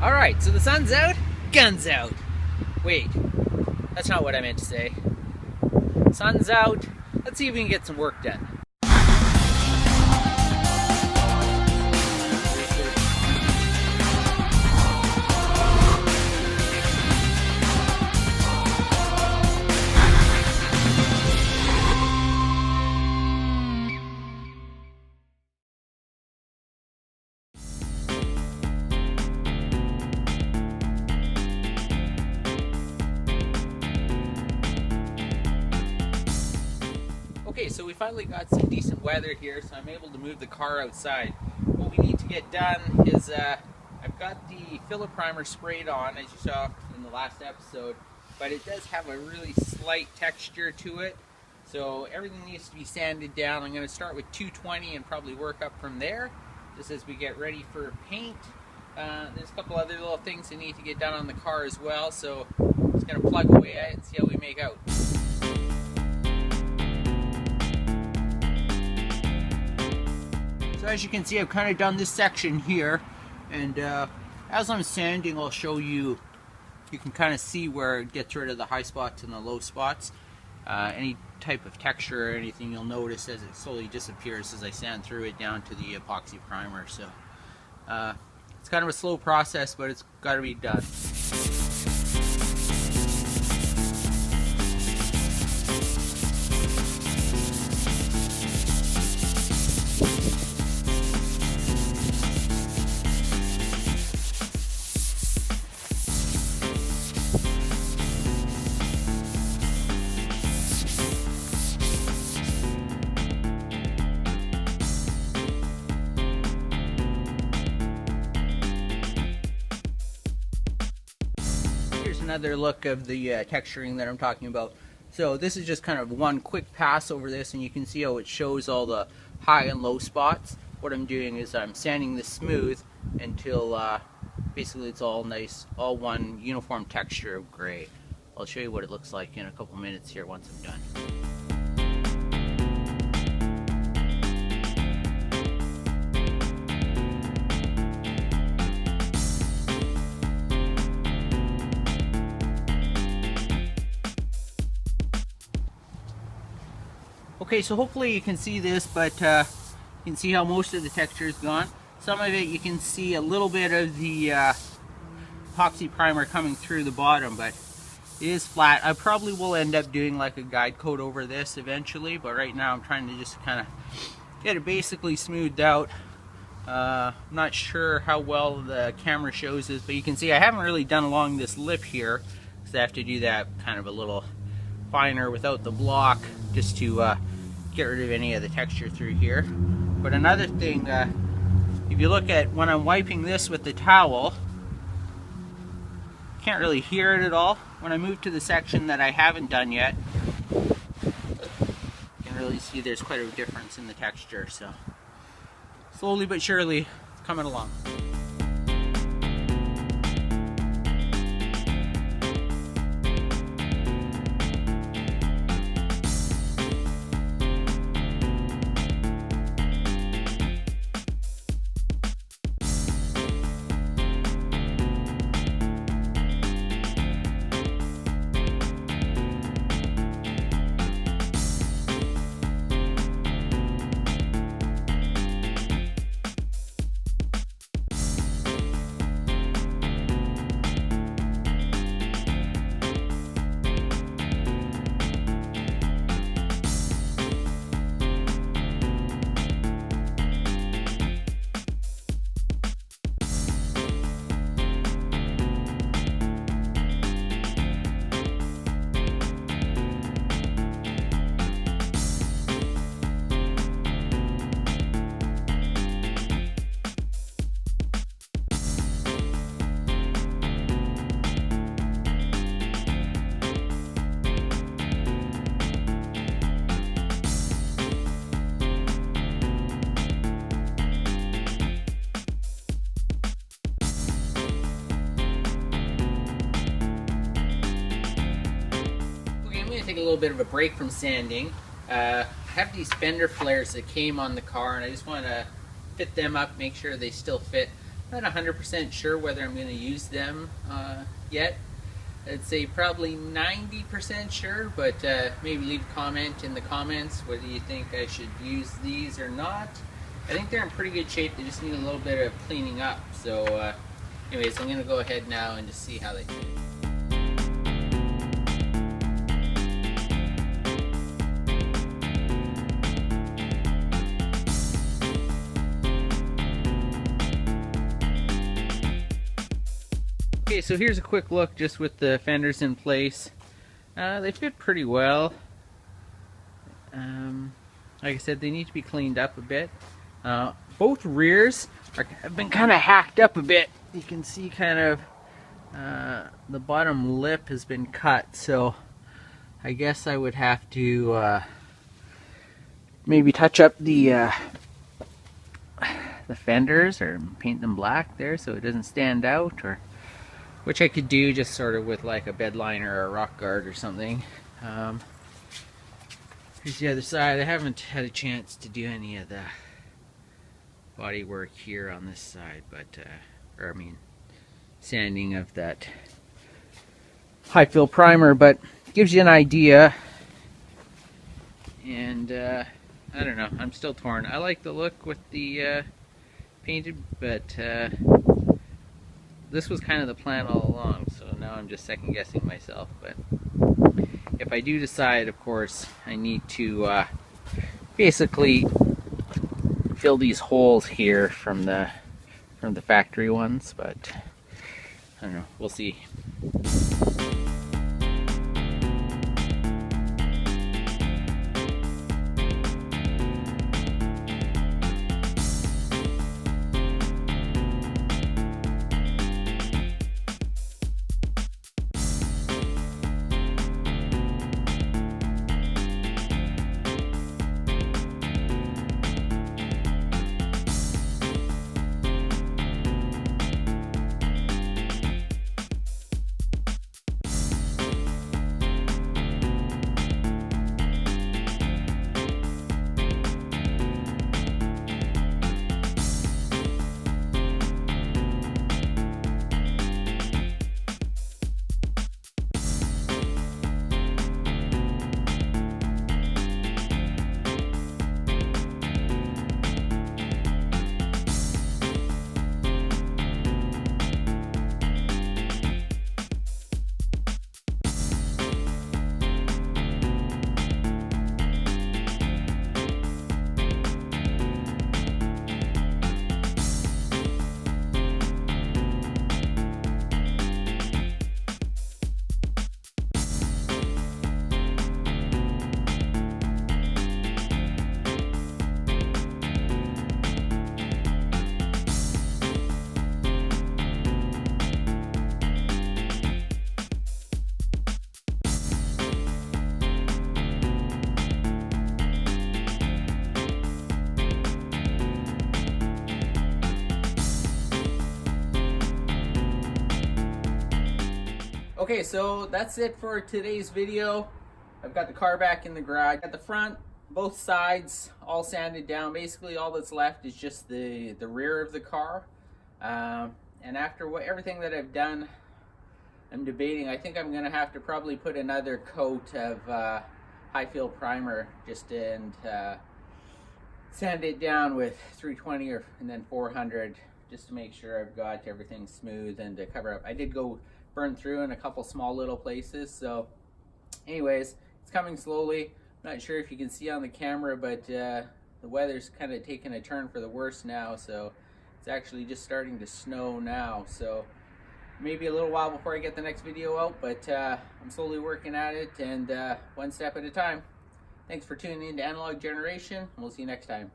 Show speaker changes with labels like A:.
A: Alright, so the sun's out, guns out. Wait, that's not what I meant to say. Sun's out, let's see if we can get some work done. Okay, so we finally got some decent weather here, so I'm able to move the car outside. What we need to get done is I've got the filler primer sprayed on, as you saw in the last episode, but it does have a really slight texture to it, so everything needs to be sanded down. I'm going to start with 220 and probably work up from there, just as we get ready for paint. There's a couple other little things that need to get done on the car as well, so I'm just going to plug away at it and see how we make out. So as you can see, I've kind of done this section here, and as I'm sanding, I'll show you, you can kind of see where it gets rid of the high spots and the low spots. Any type of texture or anything you'll notice as it slowly disappears as I sand through it down to the epoxy primer. So it's kind of a slow process, but it's got to be done. Another look of the texturing that I'm talking about. So this is just kind of one quick pass over this, and you can see how it shows all the high and low spots. What I'm doing is I'm sanding this smooth until basically it's all nice, all one uniform texture of gray. I'll show you what it looks like in a couple minutes here once I'm done. Okay, so hopefully you can see this, but you can see how most of the texture is gone. Some of it you can see a little bit of the epoxy primer coming through the bottom, but it is flat. I probably will end up doing like a guide coat over this eventually, but right now I'm trying to just kind of get it basically smoothed out. I'm not sure how well the camera shows this, but you can see I haven't really done along this lip here, because I have to do that kind of a little finer without the block, just to get rid of any of the texture through here. But another thing, if you look at when I'm wiping this with the towel, can't really hear it at all. When I move to the section that I haven't done yet, you can really see there's quite a difference in the texture. So slowly but surely it's coming along. Take a little bit of a break from sanding. I have these fender flares that came on the car, and I just want to fit them up, make sure they still fit. Not 100% sure whether I'm going to use them yet. I'd say probably 90% sure, but maybe leave a comment in the comments whether you think I should use these or not. I think they're in pretty good shape. They just need a little bit of cleaning up. So anyways, I'm going to go ahead now and just see how they fit. Okay, so here's a quick look just with the fenders in place. They fit pretty well. Like I said, they need to be cleaned up a bit. Both rears have been kind of hacked up a bit. You can see kind of the bottom lip has been cut, so I guess I would have to maybe touch up the fenders or paint them black there so it doesn't stand out, or which I could do just sort of with like a bed liner or a rock guard or something. Here's the other side. I haven't had a chance to do any of the body work here on this side, but or I mean sanding of that high fill primer, but gives you an idea. And I don't know, I'm still torn. I like the look with the painted, but this was kind of the plan all along, so now I'm just second guessing myself. But if I do decide, of course, I need to basically fill these holes here from the factory ones, but I don't know, we'll see. Okay, so that's it for today's video. I've got the car back in the garage. At the front, both sides all sanded down. Basically all that's left is just the rear of the car. And after everything that I've done, I'm debating, I think I'm gonna have to probably put another coat of high fill primer just and sand it down with 320 and then 400 just to make sure I've got everything smooth and to cover up. I did go burn through in a couple small little places, so anyways, it's coming slowly. I'm not sure if you can see on the camera, but the weather's kind of taking a turn for the worse now, so it's actually just starting to snow now, so maybe a little while before I get the next video out, but I'm slowly working at it, and one step at a time. Thanks for tuning in to Analog Generation, and we'll see you next time.